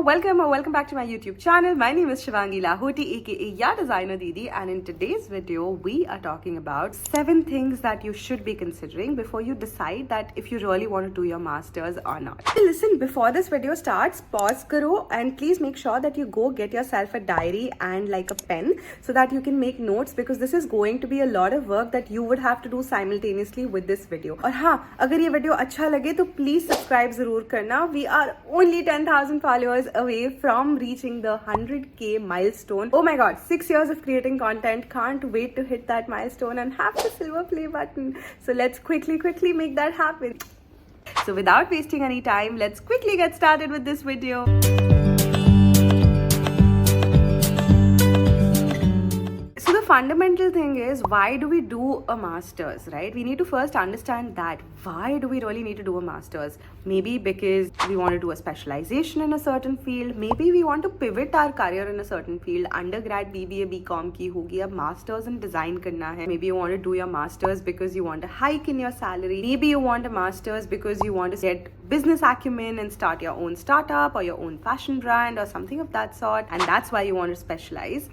welcome or welcome back to my YouTube channel. My name is Shivangi Lahoti, aka Ya Designer Didi, and in today's video we are talking about 7 things that you should be considering before you decide that if you really want to do your masters or not. Listen, before this video starts, pause karo and please make sure that you go get yourself a diary and like a pen so that you can make notes, because this is going to be a lot of work that you would have to do simultaneously with this video. और हाँ, अगर ये video अच्छा लगे तो please subscribe जरूर करना. We are only 10,000 followers away from reaching the 100k milestone. Oh my god, 6 years of creating content. Can't wait to hit that milestone and have the silver play button. So let's quickly make that happen. So without wasting any time, let's quickly get started with this video. So the fundamental thing is, why do we do a master's, right? We need to first understand that. Why do we really need to do a master's? Maybe because we want to do a specialization in a certain field. Maybe we want to pivot our career in a certain field. Undergrad BBA BCom की होगी, अब masters in design करना है. Maybe you want to do your masters because you want a hike in your salary. Maybe you want a masters because you want to get business acumen and start your own startup or your own fashion brand or something of that sort, and that's why you want to specialize.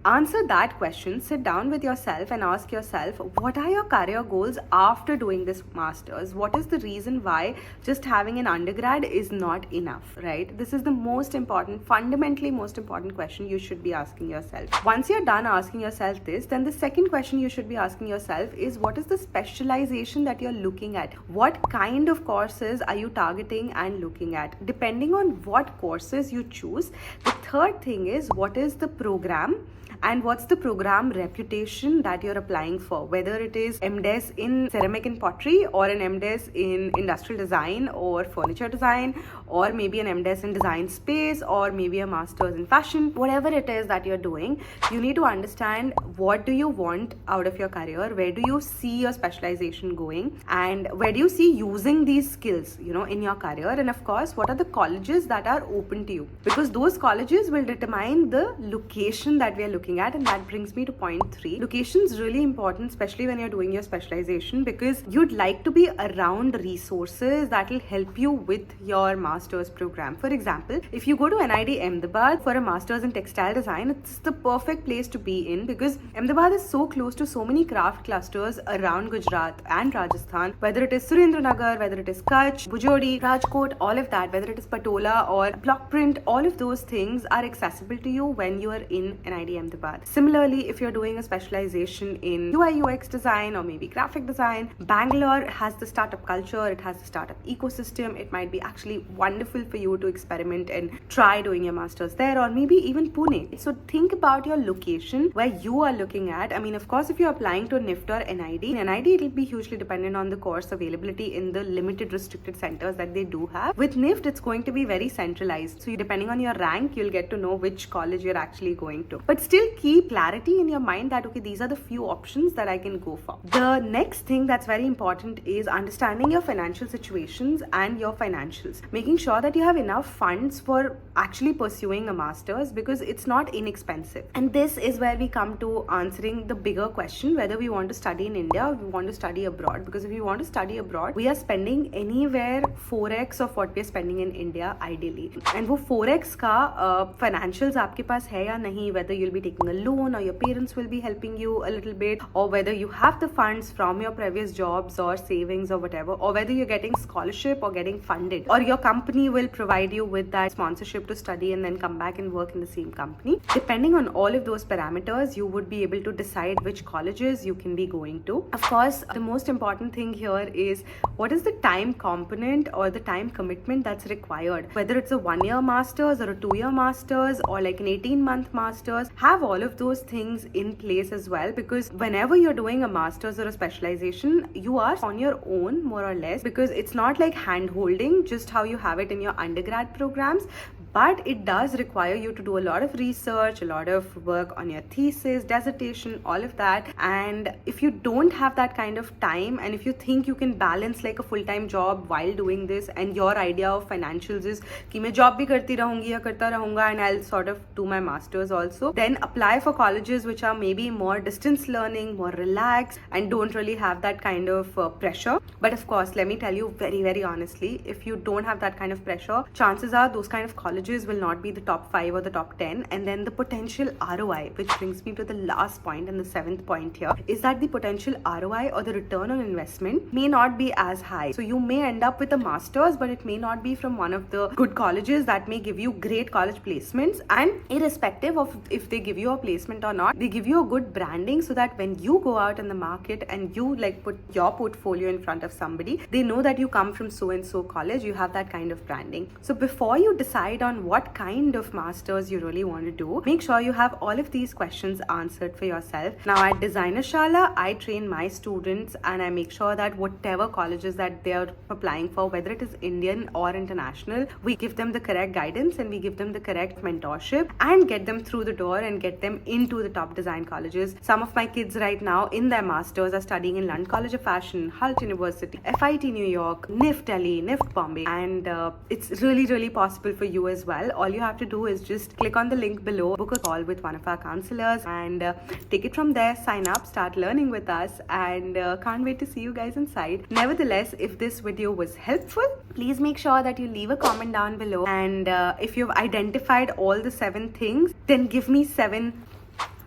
Answer that question, sit down with yourself and ask yourself, what are your career goals after doing this masters? What is the reason why just having an undergrad is not enough, right? This is the most important, fundamentally most important question you should be asking yourself. Once you're done asking yourself this, then the second question you should be asking yourself is, what is the specialization that you're looking at? What kind of courses are you targeting and looking at? Depending on what courses you choose, the third thing is, what is the program? And what's the program reputation that you're applying for? Whether it is MDes in ceramic and pottery, or an MDes in industrial design or furniture design, or maybe an MDes in design space, or maybe a master's in fashion, whatever it is that you're doing, you need to understand what do you want out of your career, where do you see your specialization going, and where do you see using these skills, in your career, and of course, what are the colleges that are open to you, because those colleges will determine the location that we are looking at. And that brings me to point 3. Location is really important, especially when you're doing your specialization, because you'd like to be around resources that will help you with your master's program. For example, if you go to NID Ahmedabad for a master's in textile design, it's the perfect place to be in, because Ahmedabad is so close to so many craft clusters around Gujarat and Rajasthan, whether it is Surendranagar, whether it is Kutch, Bujodi, Rajkot, all of that, whether it is Patola or block print, all of those things are accessible to you when you are in NID Ahmedabad. Similarly, if you're doing a specialization in UI UX design or maybe graphic design, Bangalore has the startup culture, it has the startup ecosystem. It might be actually wonderful for you to experiment and try doing your masters there, or maybe even Pune. So think about your location where you are looking at. I mean, of course, if you're applying to NIFT or NID, it will be hugely dependent on the course availability in the limited restricted centers that they do have. With NIFT, it's going to be very centralized. So depending on your rank, you'll get to know which college you're actually going to. But still keep clarity in your mind that, okay, these are the few options that I can go for. The next thing that's very important is understanding your financial situations and your financials. Making sure that you have enough funds for actually pursuing a master's, because it's not inexpensive. And this is where we come to answering the bigger question, whether we want to study in India or we want to study abroad. Because if we want to study abroad, we are spending anywhere 4x of what we are spending in India ideally. And वो 4x का financials आपके पास है या नहीं, whether you'll be taking a loan or your parents will be helping you a little bit, or whether you have the funds from your previous jobs or savings or whatever, or whether you're getting scholarship or getting funded, or your company will provide you with that sponsorship to study and then come back and work in the same company. Depending on all of those parameters, you would be able to decide which colleges you can be going to. Of course, the most important thing here is, what is the time component or the time commitment that's required? Whether it's a 1-year master's or a 2-year master's or like an 18-month master's, have all of those things in place as well, because whenever you're doing a master's or a specialization, you are on your own more or less, because it's not like hand holding just how you have it in your undergrad programs, but it does require you to do a lot of research, a lot of work on your thesis, dissertation, all of that. And if you don't have that kind of time, and if you think you can balance like a full-time job while doing this, and your idea of financials is कि मैं job भी करती रहूंगी या करता रहूंगा and I'll sort of do my masters also, then apply for colleges which are maybe more distance learning, more relaxed, and don't really have that kind of pressure. But of course, let me tell you very, very honestly, if you don't have that kind of pressure, chances are those kind of colleges colleges will not be the top 5 or the top 10. And then the potential ROI, which brings me to the last point and the seventh point here, is that the potential ROI or the return on investment may not be as high. So you may end up with a master's, but it may not be from one of the good colleges that may give you great college placements. And irrespective of if they give you a placement or not, they give you a good branding so that when you go out in the market and you like put your portfolio in front of somebody, they know that you come from so and so college, you have that kind of branding. So before you decide on what kind of masters you really want to do, make sure you have all of these questions answered for yourself. Now at Designer Shala, I train my students and I make sure that whatever colleges that they are applying for, whether it is Indian or international, we give them the correct guidance and we give them the correct mentorship and get them through the door and get them into the top design colleges. Some of my kids right now in their masters are studying in London College of Fashion, Hult University, FIT New York, NIFT Delhi, NIFT Bombay, and it's really possible for you as well. All you have to do is just click on the link below, book a call with one of our counselors, and take it from there. Sign up, start learning with us, and can't wait to see you guys inside. Nevertheless, if this video was helpful, please make sure that you leave a comment down below, and if you've identified all the 7 things, then give me 7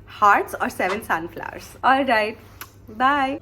hearts or 7 sunflowers. All right, bye.